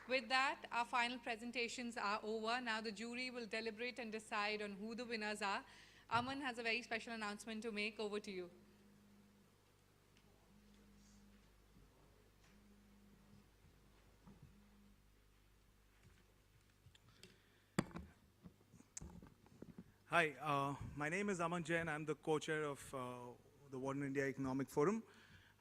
With that, our final presentations are over. Now the jury will deliberate and decide on who the winners are. Aman has a very special announcement to make. Over to you. Hi, my name is Aman Jain. I'm the co-chair of the Modern India Economic Forum.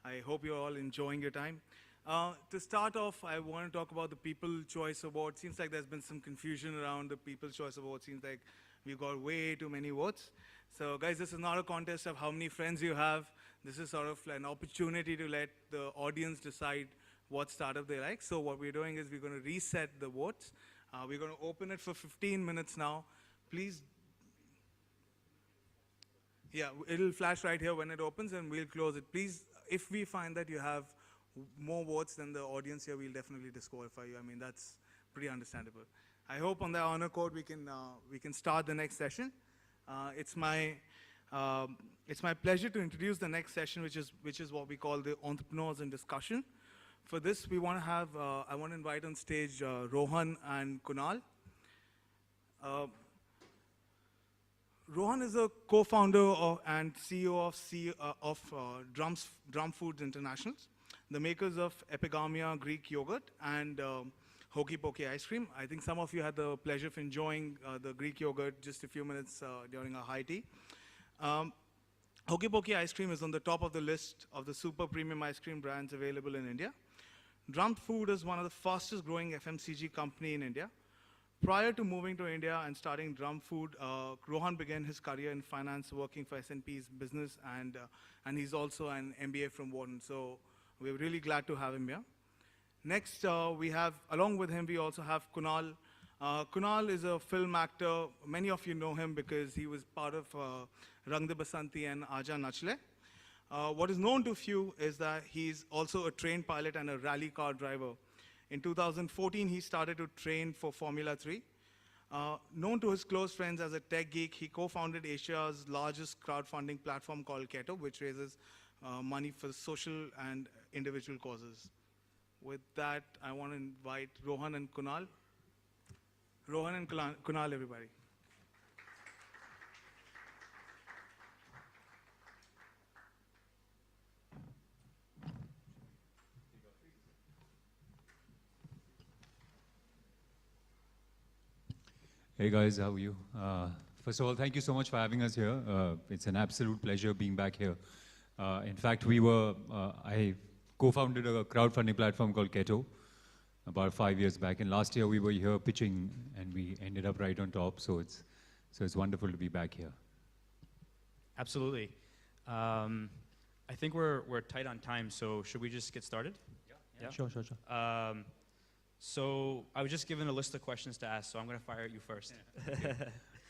I hope you're all enjoying your time. To start off, I want to talk about the People's Choice Award. Seems like there's been some confusion around the People's Choice Award. Seems like we've got way too many votes. So guys, this is not a contest of how many friends you have. This is sort of an opportunity to let the audience decide what startup they like. So what we're doing is we're going to reset the votes. We're going to open it for 15 minutes now. Please. Yeah, it'll flash right here when it opens and we'll close it. Please, if we find that you have more votes than the audience here, we'll definitely disqualify you. I mean, that's pretty understandable. I hope on the honor code we can start the next session. It's my pleasure to introduce the next session, which is what we call the Entrepreneurs in Discussion. For this, we want to have I want to invite on stage Rohan and Kunal. Rohan is a co-founder and CEO of Drum Foods International, the makers of Epigamia Greek yogurt and Hokey Pokey ice cream. I think some of you had the pleasure of enjoying the Greek yogurt just a few minutes during our high tea. Hokey Pokey ice cream is on the top of the list of the super premium ice cream brands available in India. Drum Food is one of the fastest growing FMCG company in India. Prior to moving to India and starting Drum Food, Rohan began his career in finance working for S&P's business, and he's also an MBA from Wharton. So we're really glad to have him here. Next, we have, along with him, we also have Kunal. Kunal is a film actor. Many of you know him because he was part of Rang De Basanti and Aaja Nachle. What is known to few is that he's also a trained pilot and a rally car driver. In 2014, he started to train for Formula 3. Known to his close friends as a tech geek, he co-founded Asia's largest crowdfunding platform called Keto, which raises money for social and individual causes. With that, I want to invite Rohan and Kunal. Rohan and Kunal, everybody. Hey guys, how are you? First of all, thank you so much for having us here. It's an absolute pleasure being back here. In fact, I co-founded a crowdfunding platform called Keto about 5 years back, and last year we were here pitching, and we ended up right on top. So it's wonderful to be back here. Absolutely. I think we're tight on time, so should we just get started? Yeah. Sure. So I was just given a list of questions to ask, so I'm going to fire at you first. Yeah.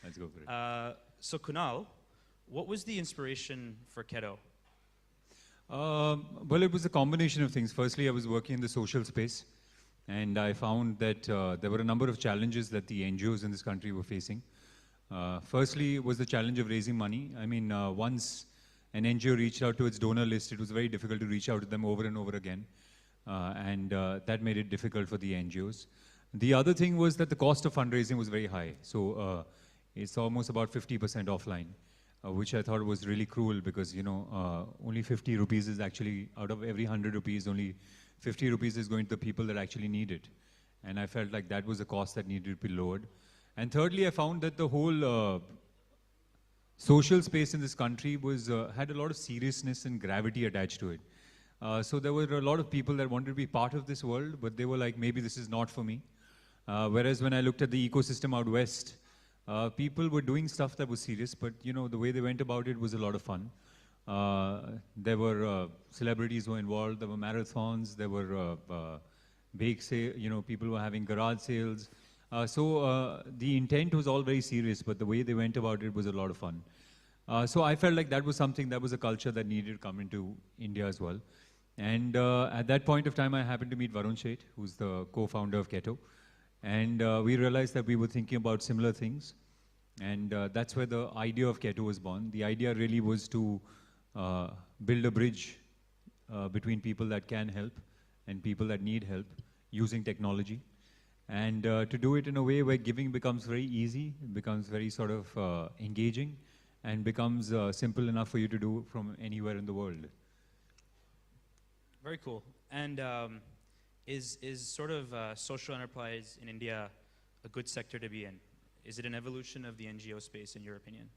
Let's go for it. So Kunal, what was the inspiration for Keto? Well, it was a combination of things. Firstly, I was working in the social space, and I found that there were a number of challenges that the NGOs in this country were facing. Firstly, was the challenge of raising money. I mean, once an NGO reached out to its donor list, it was very difficult to reach out to them over and over again. And that made it difficult for the NGOs. The other thing was that the cost of fundraising was very high. So it's almost about 50% offline, which I thought was really cruel because, only 50 rupees is actually, out of every 100 rupees, only 50 rupees is going to the people that actually need it. And I felt like that was a cost that needed to be lowered. And thirdly, I found that the whole social space in this country had a lot of seriousness and gravity attached to it. So there were a lot of people that wanted to be part of this world, but they were like, maybe this is not for me. Whereas when I looked at the ecosystem out west, people were doing stuff that was serious, but the way they went about it was a lot of fun. There were celebrities who were involved, there were marathons, there were bake sale, people were having garage sales. So the intent was all very serious, but the way they went about it was a lot of fun. So I felt like that was something, that was a culture that needed to come into India as well. And at that point of time, I happened to meet Varun Sheth, who's the co-founder of Keto. And we realized that we were thinking about similar things. And that's where the idea of Keto was born. The idea really was to build a bridge between people that can help and people that need help using technology. And to do it in a way where giving becomes very easy, becomes very sort of engaging, and becomes simple enough for you to do from anywhere in the world. Very cool. And is sort of social enterprise in India a good sector to be in? Is it an evolution of the NGO space, in your opinion?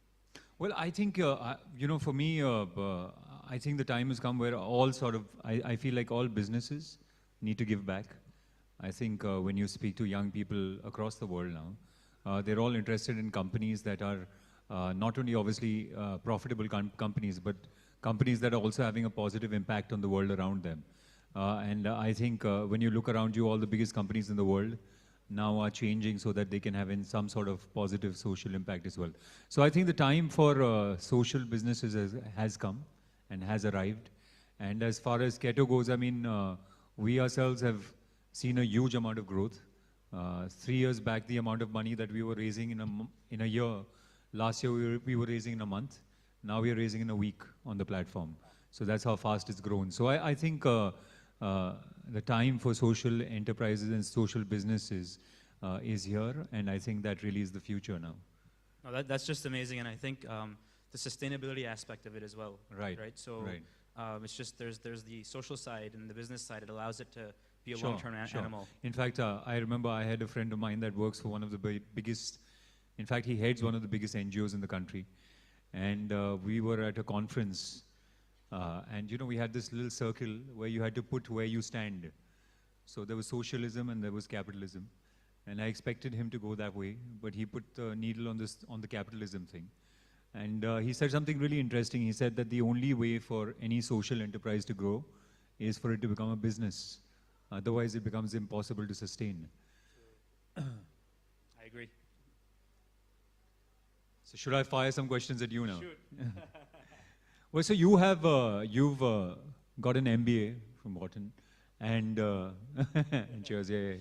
Well, I think, you know, for me, I think the time has come where all sort of, I feel like all businesses need to give back. I think when you speak to young people across the world now, they're all interested in companies that are not only obviously profitable companies, but companies that are also having a positive impact on the world around them. And I think when you look around you, all the biggest companies in the world now are changing so that they can have in some sort of positive social impact as well. So I think the time for social businesses has come and has arrived. And as far as Keto goes, I mean, we ourselves have seen a huge amount of growth. 3 years back, the amount of money that we were raising in a year, last year we were raising in a month. Now we are raising in a week on the platform. So that's how fast it's grown. So I think the time for social enterprises and social businesses is here, and I think that really is the future now. No, that's just amazing, and I think the sustainability aspect of it as well. Right. Right. So right. It's just there's the social side and the business side. It allows it to be a Sure, long-term sure. animal. In fact, I remember I had a friend of mine that works for one of the biggest, in fact, he heads one of the biggest NGOs in the country. And we were at a conference, and you know, we had this little circle where you had to put where you stand. So there was socialism and there was capitalism. And I expected him to go that way, but he put the needle on the capitalism thing. And he said something really interesting. He said that the only way for any social enterprise to grow is for it to become a business. Otherwise, it becomes impossible to sustain. I agree. So should I fire some questions at you now? Shoot. Well, so you have, you've got an MBA from Wharton, and, and cheers, yeah.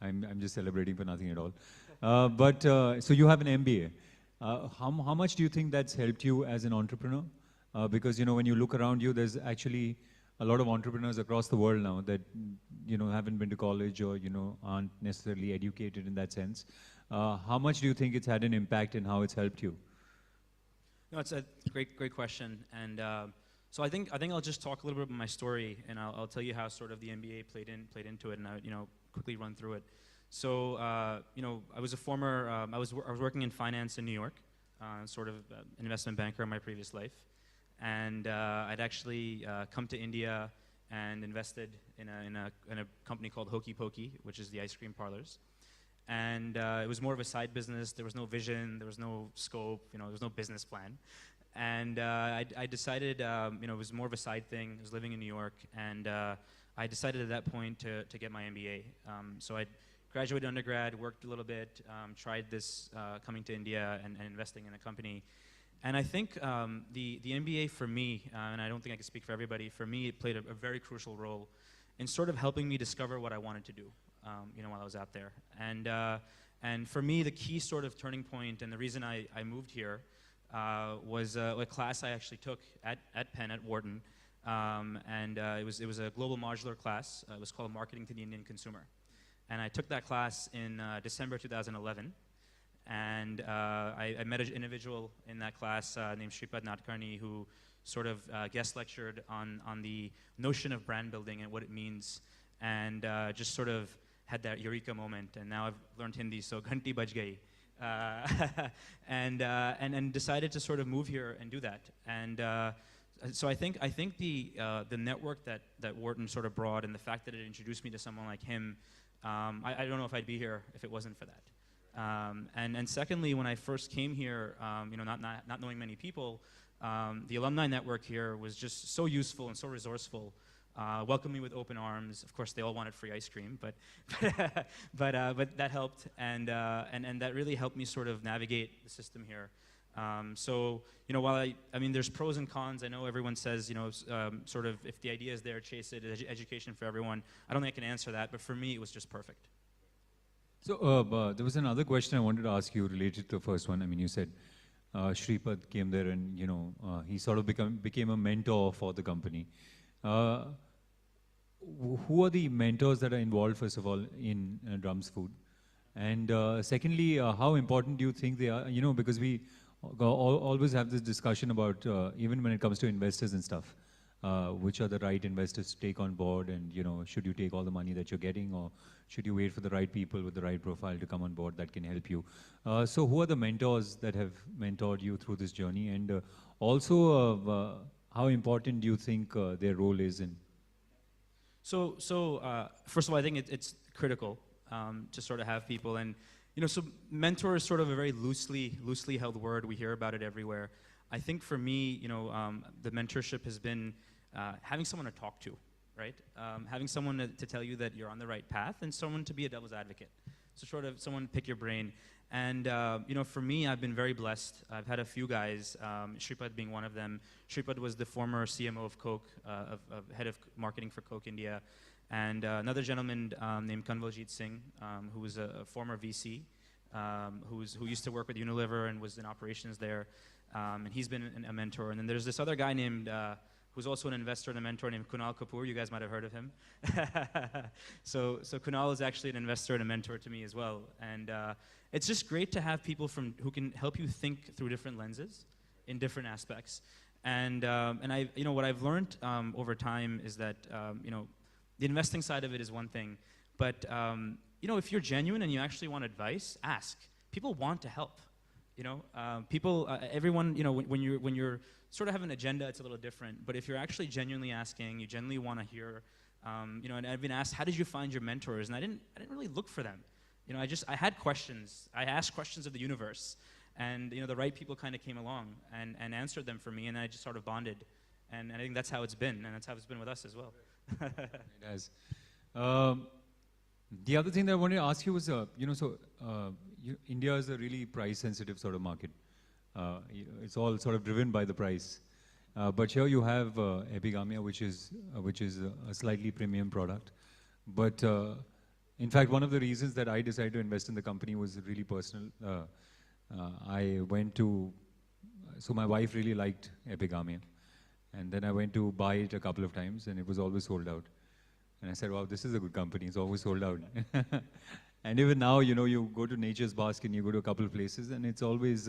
I'm just celebrating for nothing at all. So you have an MBA. How much do you think that's helped you as an entrepreneur? Because, you know, when you look around you, there's actually a lot of entrepreneurs across the world now that, you know, haven't been to college or, you know, aren't necessarily educated in that sense. How much do you think it's had an impact and how it's helped you? No, it's a great question. And so I think I'll just talk a little bit about my story, and I'll tell you how sort of the MBA played into it, and I, you know, quickly run through it. So you know, I was a former I was working in finance in New York, sort of an investment banker in my previous life, and I'd actually come to India and invested in a company called Hokey Pokey, which is the ice cream parlors. And it was more of a side business. There was no vision, there was no scope, you know, there was no business plan. And I decided, you know, it was more of a side thing. I was living in New York, and I decided at that point to get my MBA. So I graduated undergrad, worked a little bit, tried this coming to India and investing in a company. And I think the MBA for me, and I don't think I can speak for everybody, for me it played a very crucial role in sort of helping me discover what I wanted to do. You know, while I was out there. And for me, the key sort of turning point and the reason I moved here was a class I actually took at Penn, at Wharton. It was a global modular class. It was called Marketing to the Indian Consumer. And I took that class in December 2011. And I met an individual in that class named Shripad Nadkarni who sort of guest lectured on the notion of brand building and what it means. And just sort of had that eureka moment, and now I've learned Hindi, so ghanti baj gayi. And decided to sort of move here and do that. And so I think the network that Wharton sort of brought, and the fact that it introduced me to someone like him, I don't know if I'd be here if it wasn't for that. And secondly, when I first came here, you know, not knowing many people, the alumni network here was just so useful and so resourceful. Welcomed me with open arms. Of course, they all wanted free ice cream, but that helped, and that really helped me sort of navigate the system here. So, you know, while I mean, there's pros and cons. I know everyone says, you know, sort of if the idea is there, chase it. Education for everyone. I don't think I can answer that, but for me, it was just perfect. So there was another question I wanted to ask you related to the first one. I mean, you said Shripad came there, and you know, he sort of became a mentor for the company. Who are the mentors that are involved, first of all, in Drums Food? And secondly, how important do you think they are? You know, because we always have this discussion about, even when it comes to investors and stuff, which are the right investors to take on board, and you know, should you take all the money that you're getting, or should you wait for the right people with the right profile to come on board that can help you? So who are the mentors that have mentored you through this journey? And also, how important do you think their role is in? So first of all, I think it's critical to sort of have people, and you know, so mentor is sort of a very loosely held word. We hear about it everywhere. I think for me, you know, the mentorship has been having someone to talk to, right? Having someone to tell you that you're on the right path, and someone to be a devil's advocate. So sort of someone pick your brain. And you know, for me, I've been very blessed. I've had a few guys, Shripad being one of them. Shripad was the former CMO of Coke, of head of marketing for Coke India. And another gentleman named Kanwaljit Singh, who was a former VC, who used to work with Unilever and was in operations there. And he's been a mentor. And then there's this other guy named, who's also an investor and a mentor named Kunal Kapoor. You guys might have heard of him. So Kunal is actually an investor and a mentor to me as well. And it's just great to have people who can help you think through different lenses in different aspects. And you know, what I've learned over time is that you know, the investing side of it is one thing, but you know, if you're genuine and you actually want advice, ask. People want to help. You know, everyone, you know, when you're sort of have an agenda, it's a little different. But if you're actually genuinely asking, you genuinely want to hear, you know, and I've been asked, how did you find your mentors? And I didn't really look for them. You know, I had questions. I asked questions of the universe, and you know, the right people kind of came along and answered them for me, and I just sort of bonded. And I think that's how it's been, and that's how it's been with us as well. It has. The other thing that I wanted to ask you was, you know, so India is a really price-sensitive sort of market. It's all sort of driven by the price. But here you have Epigamia, which is a slightly premium product. But in fact, one of the reasons that I decided to invest in the company was really personal. I went to, so my wife really liked Epigamia. And then I went to buy it a couple of times, and it was always sold out. And I said, wow, this is a good company. It's always sold out. And even now, you know, you go to Nature's Basket and you go to a couple of places, and it's always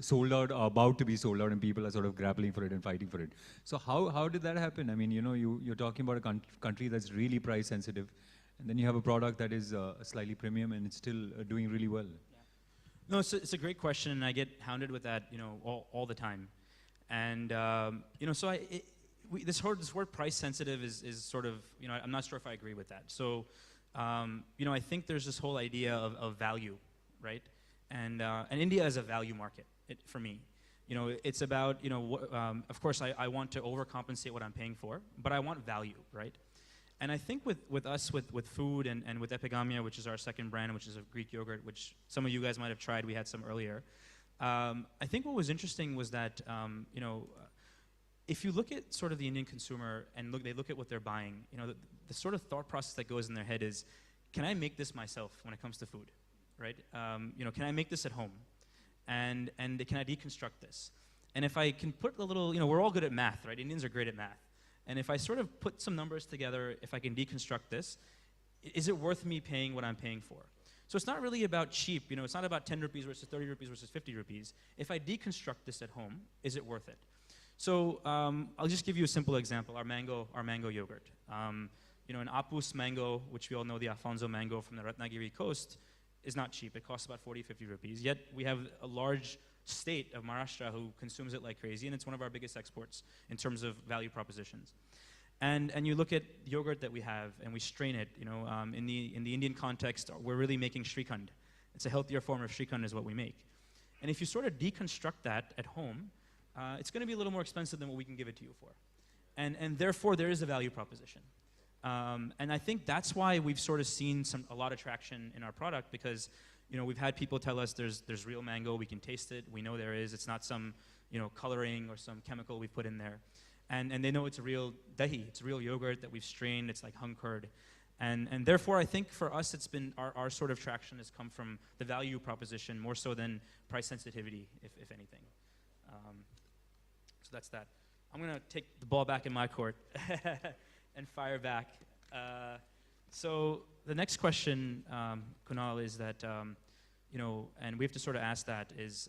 sold out, or about to be sold out, and people are sort of grappling for it and fighting for it. So how did that happen? I mean, you know, you're talking about a country that's really price sensitive, and then you have a product that is slightly premium, and it's still doing really well. Yeah. No, it's a great question, and I get hounded with that, you know, all the time. And you know, so this word price sensitive is sort of, you know, I'm not sure if I agree with that. So you know, I think there's this whole idea of value, right? And India is a value market for me. You know, it's about, you know, of course I want to overcompensate what I'm paying for, but I want value, right? And I think with us, with food and with Epigamia, which is our second brand, which is a Greek yogurt, which some of you guys might have tried. We had some earlier. I think what was interesting was that, you know, if you look at sort of the Indian consumer and they look at what they're buying, you know, the sort of thought process that goes in their head is, can I make this myself when it comes to food, right? You know, can I make this at home? And can I deconstruct this? And if I can put a little, you know, we're all good at math, right? Indians are great at math. And if I sort of put some numbers together, if I can deconstruct this, is it worth me paying what I'm paying for? So it's not really about cheap, you know, it's not about 10 rupees versus 30 rupees versus 50 rupees. If I deconstruct this at home, is it worth it? So I'll just give you a simple example, our mango yogurt. You know, an Apus mango, which we all know, the Alfonso mango from the Ratnagiri coast, is not cheap. It costs about 40, 50 rupees. Yet we have a large state of Maharashtra who consumes it like crazy, and it's one of our biggest exports in terms of value propositions. And you look at yogurt that we have, and we strain it. You know, in the Indian context, we're really making Shrikhand. It's a healthier form of Shrikhand is what we make. And if you sort of deconstruct that at home, it's going to be a little more expensive than what we can give it to you for. And therefore, there is a value proposition. And I think that's why we've sort of seen a lot of traction in our product, because, you know, we've had people tell us there's real mango, we can taste it, we know there is, it's not some, you know, coloring or some chemical we put in there. And they know it's a real dahi, it's a real yogurt that we've strained, it's like hung curd. And therefore, I think for us, it's been, our sort of traction has come from the value proposition more so than price sensitivity, if anything. So that's that. I'm going to take the ball back in my court and fire back. So the next question, Kunal, is that, and we have to sort of ask that, is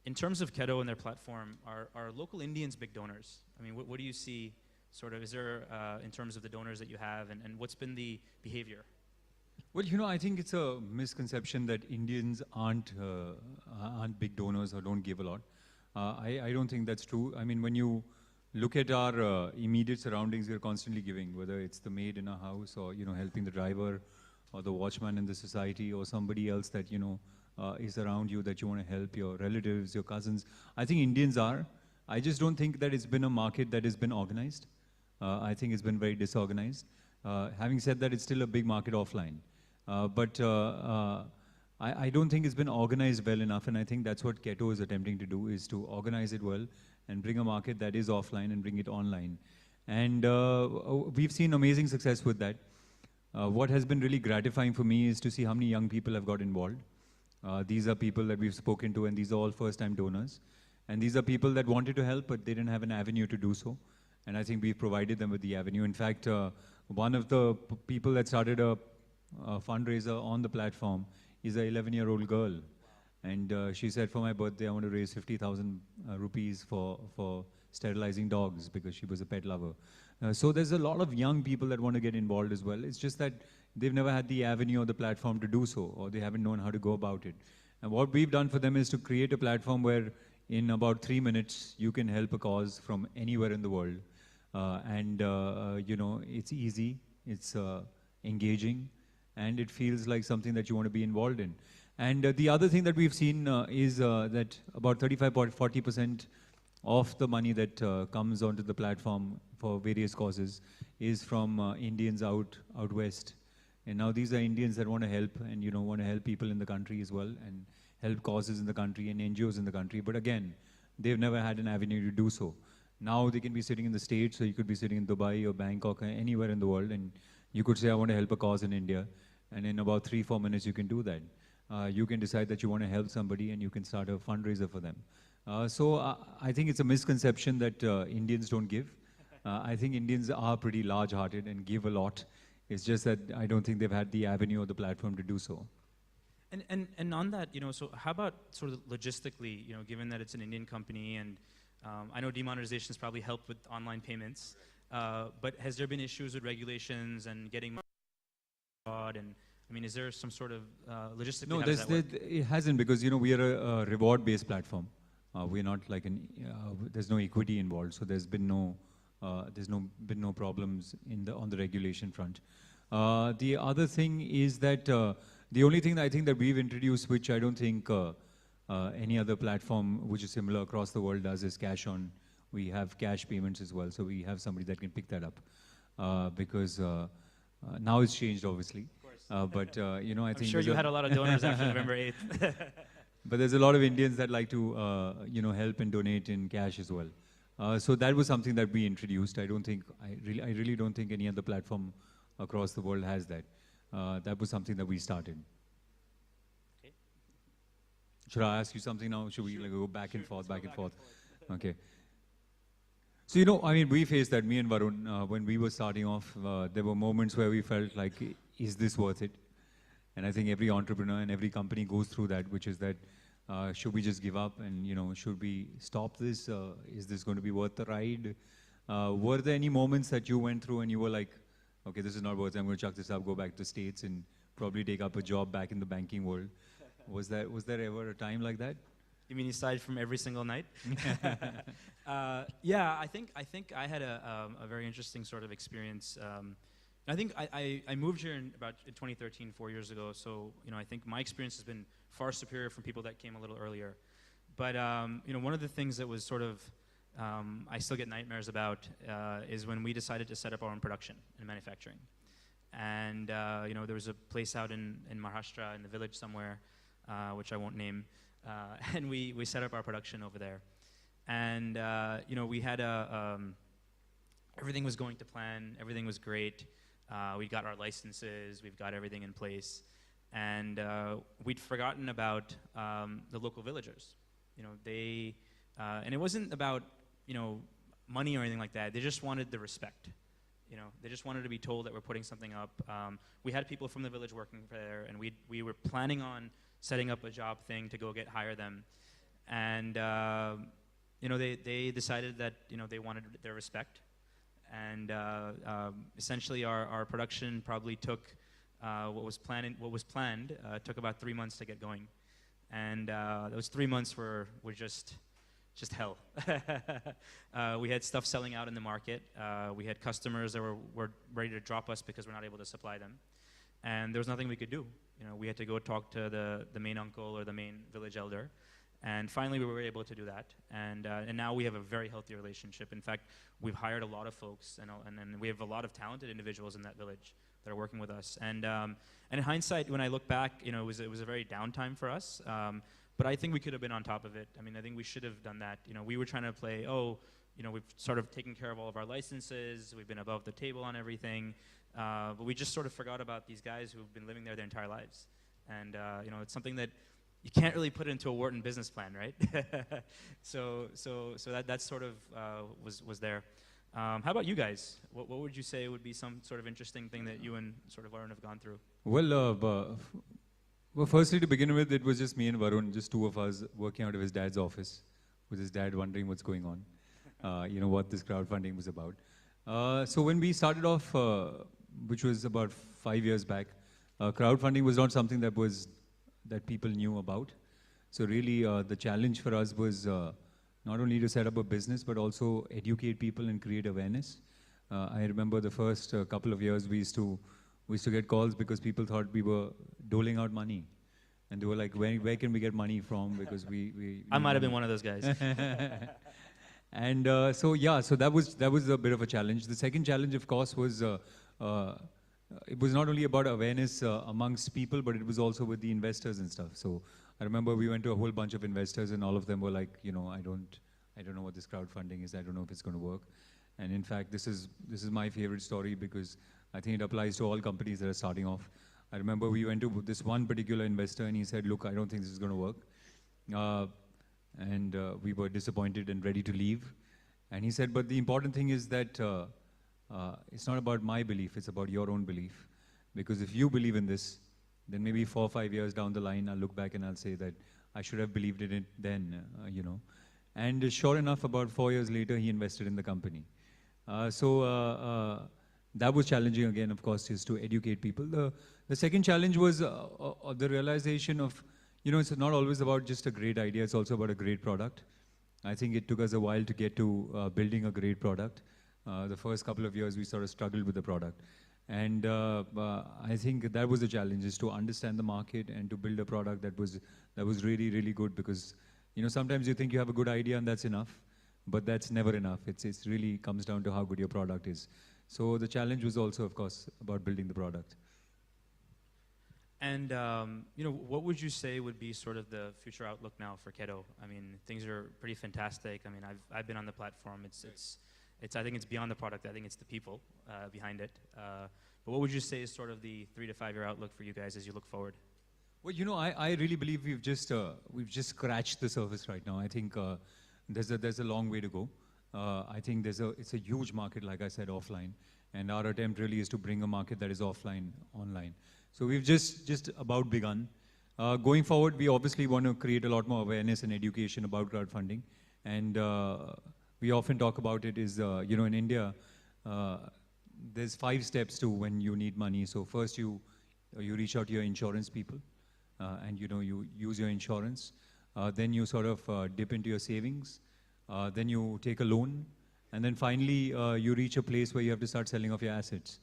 in terms of Keto and their platform, are local Indians big donors? I mean, what do you see, sort of, is there, in terms of the donors that you have, and what's been the behavior? Well, I think it's a misconception that Indians aren't big donors or don't give a lot. I don't think that's true. I mean, when you look at our immediate surroundings, we're constantly giving, whether it's the maid in our house or, helping the driver or the watchman in the society or somebody else that, is around you that you want to help, your relatives, your cousins. I think Indians are. I just don't think that it's been a market that has been organized. I think it's been very disorganized. Having said that, it's still a big market offline. But I don't think it's been organized well enough, and I think that's what Keto is attempting to do, is to organize it well and bring a market that is offline and bring it online. And we've seen amazing success with that. What has been really gratifying for me is to see how many young people have got involved. These are people that we've spoken to, and these are all first-time donors. And these are people that wanted to help, but they didn't have an avenue to do so. And I think we've provided them with the avenue. In fact, one of the people that started a fundraiser on the platform is an 11-year-old girl. And she said, for my birthday, I want to raise 50,000 rupees for sterilizing dogs, because she was a pet lover. So there's a lot of young people that want to get involved as well. It's just that they've never had the avenue or the platform to do so, or they haven't known how to go about it. And what we've done for them is to create a platform where in about 3 minutes, you can help a cause from anywhere in the world. It's easy, it's engaging, and it feels like something that you want to be involved in. And the other thing that we've seen is that about 35–40% of the money that comes onto the platform for various causes is from Indians out west. And now these are Indians that want to help, and want to help people in the country as well, and help causes in the country and NGOs in the country. But again, they've never had an avenue to do so. Now they can be sitting in the States, or you could be sitting in Dubai or Bangkok or anywhere in the world, and you could say, I want to help a cause in India. And in about 3–4 minutes, you can do that. You can decide that you want to help somebody, and you can start a fundraiser for them. I think it's a misconception that Indians don't give. I think Indians are pretty large-hearted and give a lot. It's just that I don't think they've had the avenue or the platform to do so. And on that, so how about sort of logistically, given that it's an Indian company, and I know demonetization has probably helped with online payments, but has there been issues with regulations and getting fraud? And I mean, is there some sort of logistically? No, how does that work? it hasn't, because we are a reward-based platform. We're not like there's no equity involved, so there's been no problems on the regulation front. The other thing is that the only thing that I think that we've introduced, which I don't think any other platform which is similar across the world does, is cash on. We have cash payments as well, so we have somebody that can pick that up, because now it's changed, obviously. But I think I'm sure you had a lot of donors after November 8th. But there's a lot of Indians that like to help and donate in cash as well. So that was something that we introduced. I really don't think any other platform across the world has that. That was something that we started. Okay. Should I ask you something now? Should we go back and forth? Okay. So, we faced that, me and Varun, when we were starting off, there were moments where we felt like, is this worth it? And I think every entrepreneur and every company goes through that, which is that, should we just give up, and, should we stop this? Is this going to be worth the ride? Were there any moments that you went through and you were like, okay, this is not worth it, I'm going to chuck this up, go back to the States and probably take up a job back in the banking world? Was there ever a time like that? You mean aside from every single night? Yeah, I think I had a very interesting sort of experience. I think I moved here in 2013, 4 years ago. So I think my experience has been far superior from people that came a little earlier. But one of the things that was sort of I still get nightmares about is when we decided to set up our own production and manufacturing. And there was a place out in Maharashtra in the village somewhere, which I won't name. And we set up our production over there. And, we had everything was going to plan, everything was great. We got our licenses, we've got everything in place. And we'd forgotten about the local villagers. And it wasn't about, money or anything like that. They just wanted the respect. You know, they just wanted to be told that we're putting something up. We had people from the village working there, and we were planning on setting up a job thing to go hire them. And you know, they decided that, you know, they wanted their respect. And essentially our production probably took what was planned took about 3 months to get going. And those 3 months were just hell. We had stuff selling out in the market. We had customers that were ready to drop us because we're not able to supply them. And there was nothing we could do. You know, we had to go talk to the main uncle or the main village elder. And finally, we were able to do that. And now we have a very healthy relationship. In fact, we've hired a lot of folks, and we have a lot of talented individuals in that village that are working with us. And in hindsight, when I look back, you know, it was a very downtime for us. But I think we could have been on top of it. I mean, I think we should have done that. You know, we were trying to play, oh, you know, we've sort of taken care of all of our licenses. We've been above the table on everything. But we just sort of forgot about these guys who've been living there their entire lives. And, you know, it's something that you can't really put into a Wharton business plan, right? so that sort of was there. How about you guys? What would you say would be some sort of interesting thing that you and sort of Varun have gone through? Well, firstly, to begin with, it was just me and Varun, just two of us working out of his dad's office, with his dad wondering what's going on, you know, what this crowdfunding was about. So when we started off, which was about 5 years back, crowdfunding was not something that people knew about. So really, the challenge for us was not only to set up a business, but also educate people and create awareness. I remember the first couple of years we used to get calls because people thought we were doling out money. And they were like, where can we get money from? Because we I might have been one of those guys. And so that was a bit of a challenge. The second challenge, of course, was it was not only about awareness amongst people, but it was also with the investors and stuff. So I remember we went to a whole bunch of investors, and all of them were like, you know, I don't know what this crowdfunding is. I don't know if it's going to work. And in fact, this is my favorite story because I think it applies to all companies that are starting off. I remember we went to this one particular investor, and he said, look, I don't think this is going to work. And we were disappointed and ready to leave. And he said, but the important thing is that it's not about my belief, it's about your own belief. Because if you believe in this, then maybe 4 or 5 years down the line, I'll look back and I'll say that I should have believed in it then, you know. And sure enough, about 4 years later, he invested in the company. So that was challenging again, of course, is to educate people. The second challenge was the realization of, you know, it's not always about just a great idea, it's also about a great product. I think it took us a while to get to building a great product. The first couple of years, we sort of struggled with the product. And I think that was the challenge, is to understand the market and to build a product that was really, really good, because, you know, sometimes you think you have a good idea and that's enough, but that's never enough. It's really comes down to how good your product is. So the challenge was also, of course, about building the product. And you know, what would you say would be sort of the future outlook now for Keto? I mean, things are pretty fantastic. I mean, I've been on the platform. I think it's beyond the product. I think it's the people behind it. But what would you say is sort of the 3 to 5 year outlook for you guys as you look forward? Well, you know, I really believe we've just scratched the surface right now. I think there's a long way to go. I think it's a huge market, like I said, offline, and our attempt really is to bring a market that is offline online. So we've just about begun. Going forward, we obviously want to create a lot more awareness and education about crowdfunding, and we often talk about it is, you know, in India, there's 5 steps to when you need money. So first you reach out to your insurance people, and, you know, you use your insurance. Then you sort of dip into your savings. Then you take a loan. And then finally, you reach a place where you have to start selling off your assets.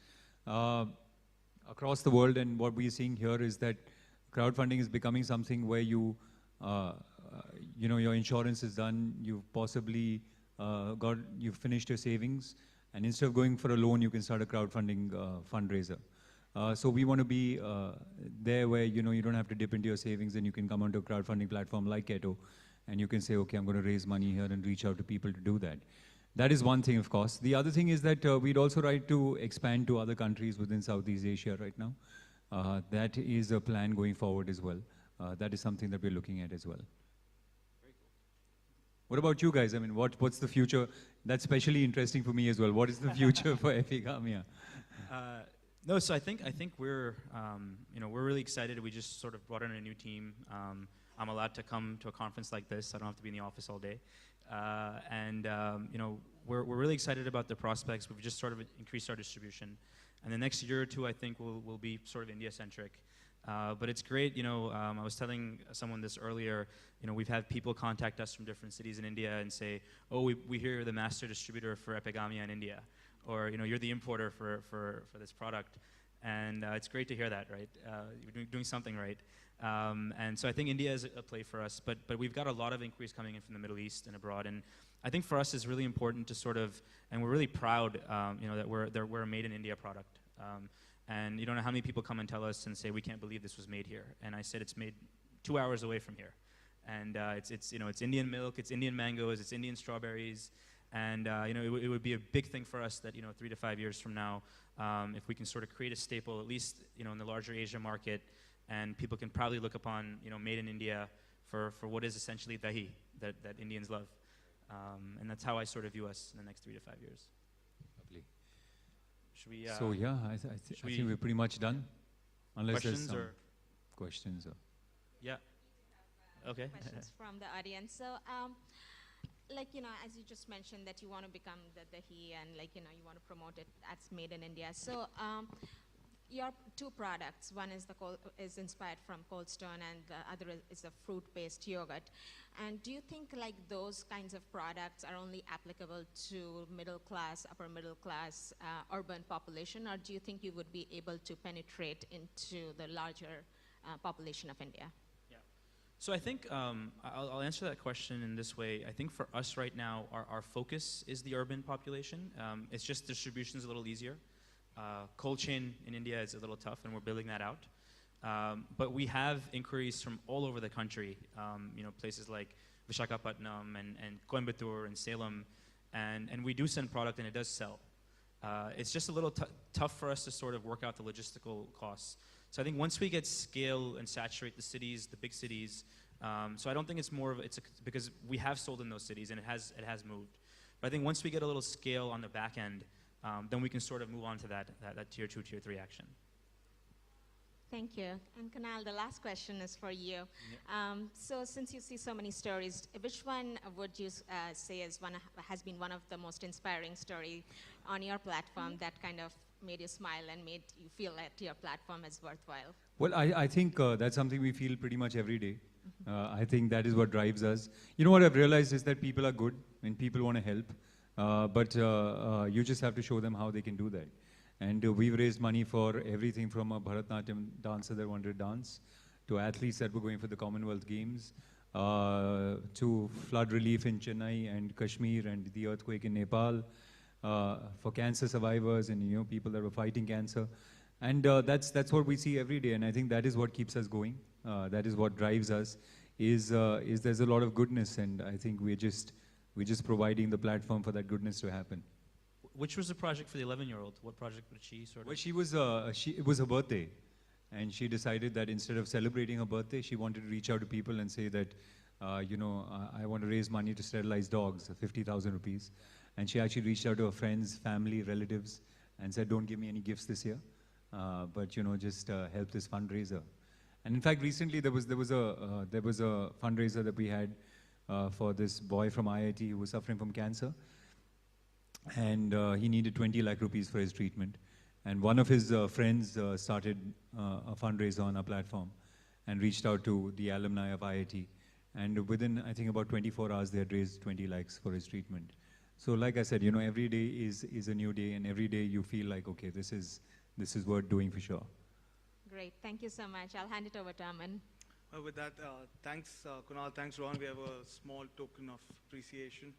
Across the world, and what we're seeing here is that crowdfunding is becoming something where you know, your insurance is done, you've possibly you've finished your savings, and instead of going for a loan, you can start a crowdfunding fundraiser. So we want to be there where, you know, you don't have to dip into your savings, and you can come onto a crowdfunding platform like Keto, and you can say, okay, I'm going to raise money here and reach out to people to do that. That is one thing, of course. The other thing is that we'd also like to expand to other countries within Southeast Asia right now. That is a plan going forward as well. That is something that we're looking at as well. Very cool. What about you guys? I mean, what's the future? That's especially interesting for me as well. What is the future for Epigamia? No, so I think we're we're really excited. We just sort of brought in a new team. I'm allowed to come to a conference like this. I don't have to be in the office all day, we're really excited about the prospects. We've just sort of increased our distribution, and the next year or two, I think will be sort of India centric. But it's great. I was telling someone this earlier. We've had people contact us from different cities in India and say, "Oh, we hear you're the master distributor for Epigamia in India," or you're the importer for this product, and it's great to hear that, right? You're doing something right, and so I think India is a play for us, but we've got a lot of inquiries coming in from the Middle East and abroad, and I think for us it's really important to sort of, and we're really proud, that we're a made in India product, and you don't know how many people come and tell us and say we can't believe this was made here, and I said it's made 2 hours away from here, and it's Indian milk, it's Indian mangoes, it's Indian strawberries. And it would be a big thing for us that 3 to 5 years from now, if we can sort of create a staple, at least in the larger Asia market, and people can proudly look upon made in India for what is essentially dahi that Indians love, and that's how I sort of view us in the next 3 to 5 years. Lovely. Should we? So yeah, I think we're pretty much done, unless there's some questions. Yeah. Okay. Questions from the audience. So. As you just mentioned that you want to become the dahi and you want to promote it as made in India. So your two products, one is is inspired from Cold Stone and the other is a fruit-based yogurt. And do you think those kinds of products are only applicable to middle class, upper middle class, urban population, or do you think you would be able to penetrate into the larger population of India? So I think I'll answer that question in this way. I think for us right now, our focus is the urban population. It's just distribution is a little easier. Cold chain in India is a little tough, and we're building that out. But we have inquiries from all over the country, places like Visakhapatnam and Coimbatore and Salem, and we do send product, and it does sell. It's just a little tough for us to sort of work out the logistical costs. So I think once we get scale and saturate the cities, the big cities, so I don't think it's more of because we have sold in those cities and it has moved. But I think once we get a little scale on the back end, then we can sort of move on to that tier 2, tier 3 action. Thank you. And Kunal, the last question is for you. Yeah. So since you see so many stories, which one would you say has been one of the most inspiring story on your platform that kind of made you smile and made you feel that your platform is worthwhile? Well, I think that's something we feel pretty much every day. I think that is what drives us. You know what I've realized is that people are good and people want to help, but you just have to show them how they can do that. And we've raised money for everything from a Bharatanatyam dancer that wanted to dance, to athletes that were going for the Commonwealth Games, to flood relief in Chennai and Kashmir and the earthquake in Nepal, for cancer survivors and people that were fighting cancer. And that's what we see every day, and I think that is what keeps us going. That is what drives us, is there's a lot of goodness, and I think we're just providing the platform for that goodness to happen. Which was the project for the 11-year-old? What project did she sort of? Well, it was her birthday, and she decided that instead of celebrating her birthday, she wanted to reach out to people and say that, I want to raise money to sterilize dogs, 50,000 rupees. And she actually reached out to her friends, family, relatives, and said, don't give me any gifts this year, but just help this fundraiser. And in fact, recently there was a fundraiser that we had for this boy from IIT who was suffering from cancer, and he needed 20 lakh rupees for his treatment. And one of his friends started a fundraiser on our platform and reached out to the alumni of IIT. And within, I think, about 24 hours, they had raised 20 lakhs for his treatment. So like I said, every day is a new day, and every day you feel like, okay, this is worth doing for sure. Great, thank you so much. I'll hand it over to Aman. With that, thanks Kunal, thanks Rohan. We have a small token of appreciation.